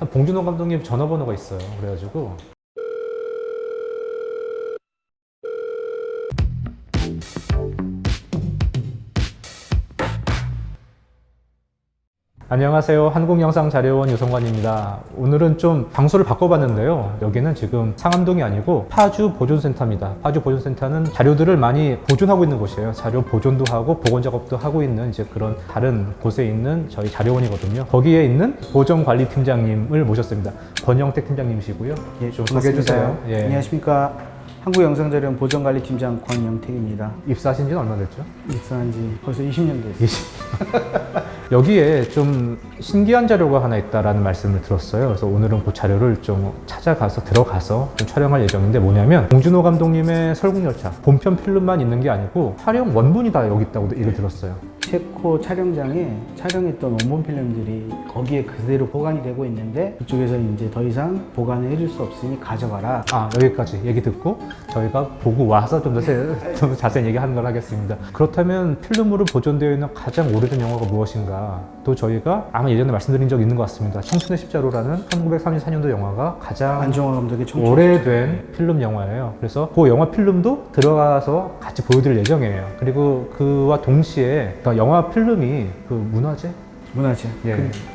봉준호 감독님 전화번호가 있어요. 그래가지고 안녕하세요. 한국영상자료원 유성관입니다. 오늘은 좀 장소를 바꿔봤는데요. 여기는 지금 상암동이 아니고 파주 보존센터입니다. 파주 보존센터는 자료들을 많이 보존하고 있는 곳이에요. 자료 보존도 하고 보건 작업도 하고 있는 이제 그런 다른 곳에 있는 저희 자료원이거든요. 거기에 있는 보존관리팀장님을 모셨습니다. 권영택 팀장님이시고요. 예, 좀 소개해 주세요. 예. 안녕하십니까. 한국영상자료원 보존관리팀장 권영택입니다. 입사하신 지는 얼마 됐죠? 입사한 지 벌써 20년 됐어요. 여기에 좀 신기한 자료가 하나 있다라는 말씀을 들었어요. 그래서 오늘은 그 자료를 좀 들어가서 좀 촬영할 예정인데 뭐냐면 봉준호 감독님의 설국열차 본편 필름만 있는 게 아니고 촬영 원본이 다 여기 있다고 얘기를 들었어요. 체코 촬영장에 촬영했던 원본 필름들이 거기에 그대로 보관이 되고 있는데 그쪽에서 이제 더 이상 보관을 해줄 수 없으니 가져가라. 여기까지 얘기 듣고 저희가 보고 와서 좀 더 자세히 얘기하는 걸 하겠습니다. 그렇다면 필름으로 보존되어 있는 가장 오래된 영화가 무엇인가? 또 저희가 아마 예전에 말씀드린 적 있는 것 같습니다. 청춘의 십자로라는 1934년도 영화가 가장 안정화 감독의 청춘 오래된 필름 영화예요. 그래서 그 영화 필름도 들어가서 같이 보여드릴 예정이에요. 그리고 그와 동시에 영화 필름이 그 문화재? 문화재.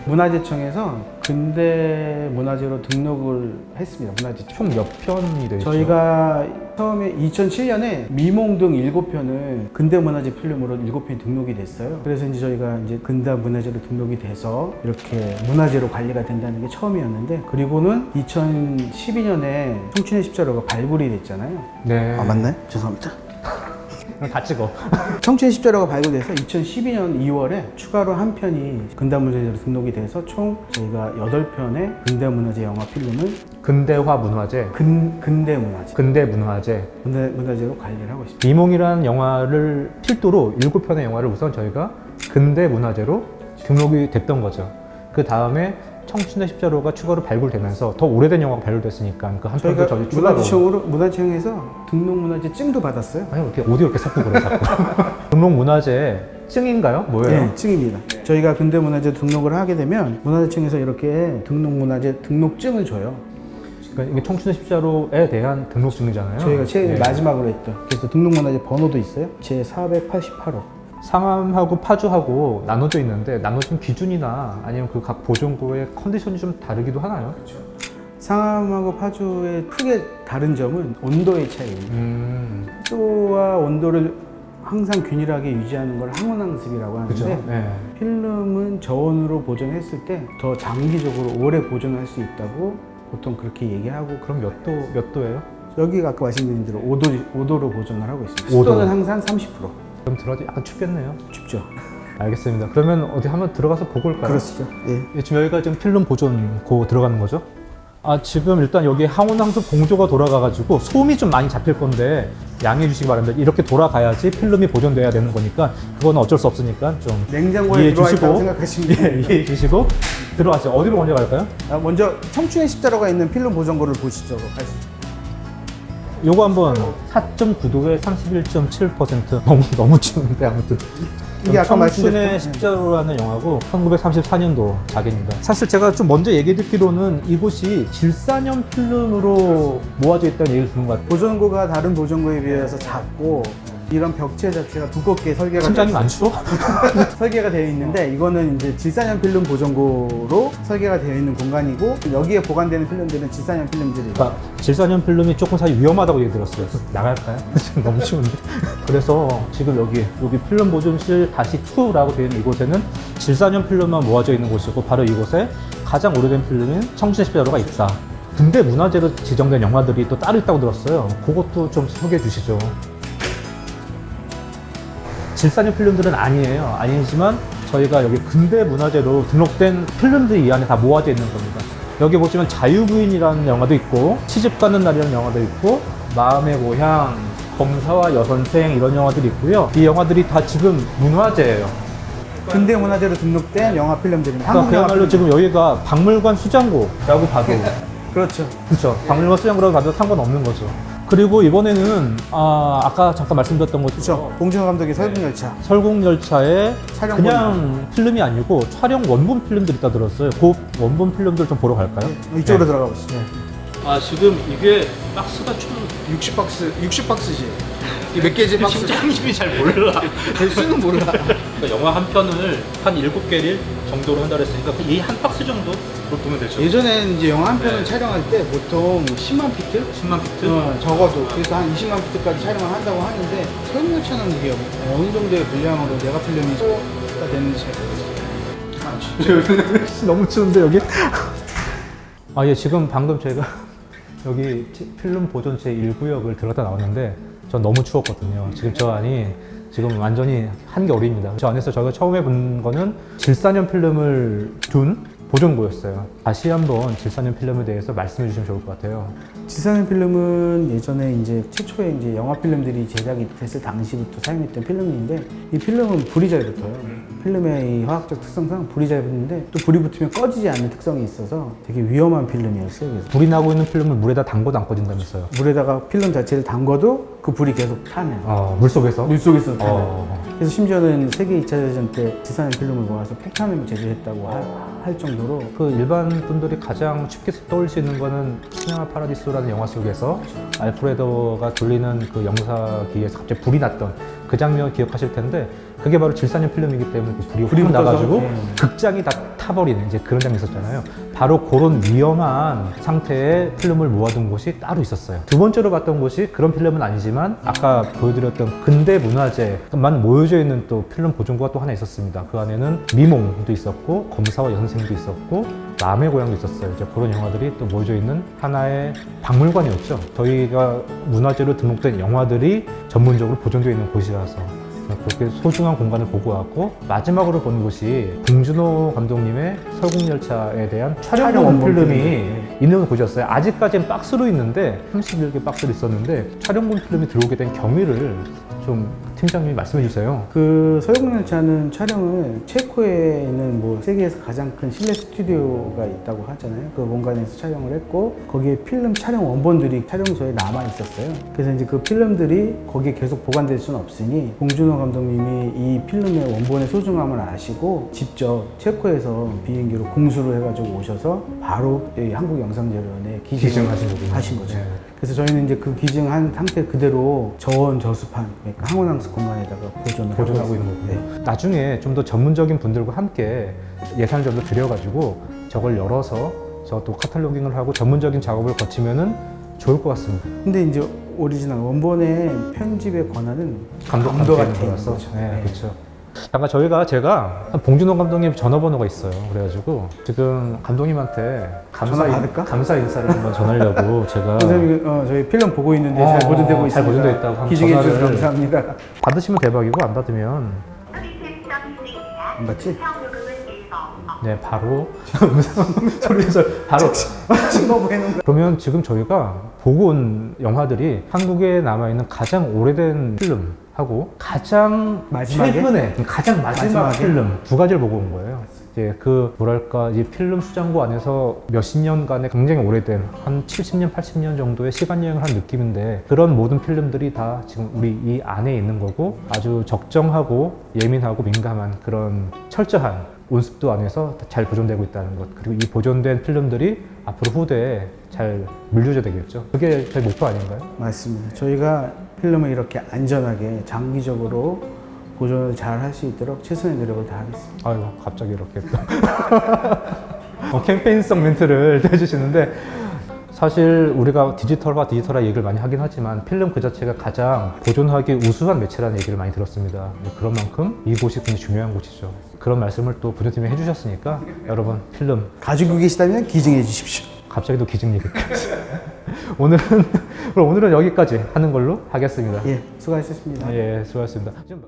문화재청에서 근대 문화재로 등록을 했습니다. 문화재청. 총 몇 편이 되죠? 저희가 처음에 2007년에 미몽등 7편을 근대 문화재 필름으로 7편이 등록이 됐어요. 그래서 이제 저희가 이제 근대 문화재로 등록이 돼서 이렇게 문화재로 관리가 된다는 게 처음이었는데, 그리고는 2012년에 청춘의 십자로가 발굴이 됐잖아요. 네. 맞나요? 죄송합니다. 다 찍어. 청춘의 십자로가 발굴돼서 2012년 2월에 추가로 한 편이 근대문화재로 등록이 돼서 총 저희가 8편의 근대문화재 영화 필름을 근대화 문화재. 근대 문화재로 관리를 하고 있습니다. 미몽이라는 영화를 필두로 7편의 영화를 우선 저희가 근대 문화재로 등록이 됐던 거죠. 그 다음에 청춘의 십자로가 추가로 발굴되면서 더 오래된 영화가 발굴됐으니까 그 한 편도 저희 추가로 문화청에서 등록문화재 증도 받았어요. 아니 이렇게 오디오 이렇게 섞고 그래 자꾸. 등록문화재 증인가요? 뭐예요? 네, 증입니다. 저희가 근대문화재 등록을 하게 되면 문화재청에서 이렇게 등록문화재 등록증을 줘요. 그러니까 이게 청춘의 십자로에 대한 등록증이잖아요. 저희가 제일 네. 마지막으로 했던, 그래서 등록문화재 번호도 있어요. 제 488호. 상암하고 파주하고 나눠져 있는데 나눠진 기준이나 아니면 그 각 보존고의 컨디션이 좀 다르기도 하나요? 그렇죠. 상암하고 파주의 크게 다른 점은 온도의 차이입니다. 습도와 온도를 항상 균일하게 유지하는 걸 항온항습이라고 하는데, 그죠? 네. 필름은 저온으로 보존했을 때 더 장기적으로 오래 보존할 수 있다고 보통 그렇게 얘기하고. 그럼 몇 도예요? 여기가 아까 말씀드린 대로 5도로 보존을 하고 있습니다. 5도. 습도는 항상 30%. 그럼 들어가도 약간 춥겠네요. 춥죠. 알겠습니다. 그러면 어디 한번 들어가서 보고 올까요? 그렇죠. 예. 예, 지금 여기가 지금 필름 보존고 들어가는 거죠? 지금 일단 여기 항온항수 공조가 돌아가가지고 소음이 좀 많이 잡힐 건데 양해해 주시기 바랍니다. 이렇게 돌아가야지 필름이 보존돼야 되는 거니까 그거는 어쩔 수 없으니까 좀 냉장고에 이해해 들어와 있다고 주시고 생각하시면 돼요. 이해해 주시고 들어가죠. 어디로 먼저 갈까요? 먼저 청춘의 십자로가 있는 필름 보존고를 보시죠. 요거 한번 4.9도에 31.7% 너무 추운데 아무튼 이게 아까 청춘의 말씀드렸던 십자로라는 영화고 1934년도 작입니다. 사실 제가 좀 먼저 얘기 듣기로는 이곳이 질산염 필름으로 모아져 있다는 얘기를 듣는 것 같아요. 보존고가 다른 보존고에 비해서 작고 이런 벽체 자체가 두껍게 설계가 팀장님 안 추워? 설계가 되어 있는데, 이거는 이제 질산염 필름 보존고로 설계가 되어 있는 공간이고, 여기에 보관되는 필름들은 질산염 필름들이에요. 그러니까 질산염 필름이 조금 사실 위험하다고 얘기 들었어요. 나갈까요? 지금 너무 추운데. 그래서 지금 여기 필름 보존실 -2라고 되어 있는 이곳에는 질산염 필름만 모아져 있는 곳이고, 바로 이곳에 가장 오래된 필름인 청춘의 십자로가 있다. 근대 문화재로 지정된 영화들이 또 따로 있다고 들었어요. 그것도 좀 소개해 주시죠. 질산염 필름들은 아니지만 저희가 여기 근대 문화재로 등록된 필름들이 이 안에 다 모아져 있는 겁니다. 여기 보시면 자유부인이라는 영화도 있고, 시집 가는 날이라는 영화도 있고, 마음의 고향, 검사와 여선생 이런 영화들이 있고요. 이 영화들이 다 지금 문화재예요. 근대 문화재로 등록된 영화 필름들입니다. 그러니까 그야말로 지금 여기가 박물관 수장고라고 봐도 그렇죠. 그렇죠. 박물관 수장고라고 봐도 상관없는 거죠. 그리고 이번에는 아까 잠깐 말씀드렸던 그렇죠. 것처럼 봉준호 감독의 설국열차. 설국열차에 촬영 그냥 필름이 아니고 촬영 원본 필름들이 있다 들었어요. 그 원본 필름들 좀 보러 갈까요? 이쪽으로 네. 들어가 보시죠. 지금 이게 박스가 총 60박스지. 이게 몇 개지 박스? 팀장님이 잘 몰라. 수는 몰라. 그러니까 영화 한 편을 한 7개를 정도로 한다 그랬으니까 이 한 박스 정도로 보면 되죠. 예전엔 이제 영화 한 편을 네. 촬영할 때 보통 10만 피트? 10만 피트? 적어도. 그래서 한 20만 피트까지 촬영을 한다고 하는데 설국열차는 이게 어느 정도의 분량으로 내가 필름이 소가 되는지 잘 모르겠어요. 너무 추운데 여기? 예, 지금 방금 제가 여기 필름 보존 제1구역을 들어갔다 나왔는데 전 너무 추웠거든요. 지금 저 안이 지금 완전히 한겨울입니다. 저 안에서 저희가 처음에 본 거는 질산염 필름을 둔 보존고였어요. 다시 한번 질산염 필름에 대해서 말씀해 주시면 좋을 것 같아요. 지산염 필름은 예전에 이제 최초에 이제 영화 필름들이 제작이 됐을 당시부터 사용했던 필름인데 이 필름은 불이 잘 붙어요. 필름의 이 화학적 특성상 불이 잘 붙는데 또 불이 붙으면 꺼지지 않는 특성이 있어서 되게 위험한 필름이었어요. 그래서 불이 나고 있는 필름을 물에다 담궈도 안 꺼진다면서요? 물에다가 필름 자체를 담궈도 그 불이 계속 타네요. 물속에서? 물속에서 타네요. 그래서 심지어는 세계 2차 대전 때 지산염 필름을 모아서 폭탄을 제조했다고 할 정도로 그 일반 분들이 가장 쉽게 떠올릴 수 있는 거는 시네마 파라디소라는 영화 속에서 알프레도가 돌리는 그 영사기에서 갑자기 불이 났던 그 장면 기억하실 텐데 그게 바로 질산염 필름이기 때문에 그 불이 확 나가지고 극장이 다 타버리는 이제 그런 장면이 있었잖아요. 바로 그런 위험한 상태의 필름을 모아둔 곳이 따로 있었어요. 두 번째로 봤던 곳이 그런 필름은 아니지만 아까 보여드렸던 근대 문화재만 모여져 있는 또 필름 보존고가 또 하나 있었습니다. 그 안에는 미몽도 있었고 검사와 연생도 있었고 남의 고향도 있었어요. 이제 그런 영화들이 또 모여져 있는 하나의 박물관이었죠. 저희가 문화재로 등록된 영화들이 전문적으로 보존되어 있는 곳이라서 그렇게 소중한 공간을 보고 왔고 마지막으로 본 곳이 봉준호 감독님의 설국열차에 대한 촬영본 필름이 있는 곳이었어요. 아직까지는 박스로 있는데 31개 박스로 있었는데 촬영본 필름이 들어오게 된 경위를 좀 팀장님이 말씀해 주세요. 그 설국열차는 촬영을 체코에 있는 뭐 세계에서 가장 큰 실내 스튜디오가 있다고 하잖아요. 그 공간에서 촬영을 했고 거기에 필름 촬영 원본들이 촬영소에 남아 있었어요. 그래서 이제 그 필름들이 거기에 계속 보관될 수는 없으니 봉준호 감독님이 이 필름의 원본의 소중함을 아시고 직접 체코에서 비행기로 공수를 해가지고 오셔서 바로 이 한국영상재료원에 기증하신 거죠. 네. 그래서 저희는 이제 그 기증한 상태 그대로 저온 저습한 그러니까 항온항수 공간에다가 보존하고 있는 거고요. 네. 나중에 좀 더 전문적인 분들과 함께 예산을 좀 더 들여가지고 저걸 열어서 저 또 카탈로깅을 하고 전문적인 작업을 거치면은 좋을 것 같습니다. 근데 이제 오리지널 원본의 편집의 권한은 감독한테 있는 거라서. 네, 그렇죠. 잠깐 제가 봉준호 감독님 전화번호가 있어요. 그래가지고 지금 감독님한테 전화 받을까? 감사 인사를 한번 전하려고 제가 선생님 저희 필름 보고 있는데 잘 보존되고 있습니다. 잘 보존되어 있다고 한번 기증해 주셔서 전화를 감사합니다. 받으시면 대박이고 안 받으면 안 받지? 네 바로 소리에서 바로 친구해놓은 그러면 지금 저희가 보고 온 영화들이 한국에 남아있는 가장 오래된 필름하고 가장 마지막에? 최근에 가장 마지막 마지막에? 필름 두 가지를 보고 온 거예요. 이제 그 뭐랄까 이 필름 수장고 안에서 몇십 년간의 굉장히 오래된 한 70년, 80년 정도의 시간 여행을 한 느낌인데 그런 모든 필름들이 다 지금 우리 이 안에 있는 거고 아주 적정하고 예민하고 민감한 그런 철저한 온습도 안에서 잘 보존되고 있다는 것 그리고 이 보존된 필름들이 앞으로 후대에 잘 물려줘야 되겠죠. 그게 저희 목표 아닌가요? 맞습니다. 저희가 필름을 이렇게 안전하게 장기적으로 보존을 잘 할 수 있도록 최선의 노력을 다하겠습니다. 아이고 갑자기 이렇게 또 캠페인성 멘트를 해주시는데 사실 우리가 디지털화 얘기를 많이 하긴 하지만 필름 그 자체가 가장 보존하기 우수한 매체라는 얘기를 많이 들었습니다. 그런 만큼 이곳이 굉장히 중요한 곳이죠. 그런 말씀을 또 분녀팀이 해주셨으니까 여러분 필름 가지고 계시다면 기증해 주십시오. 갑자기 또 기증 얘기까지 오늘은 여기까지 하는 걸로 하겠습니다. 예, 수고하셨습니다. 예, 수고하셨습니다. 지금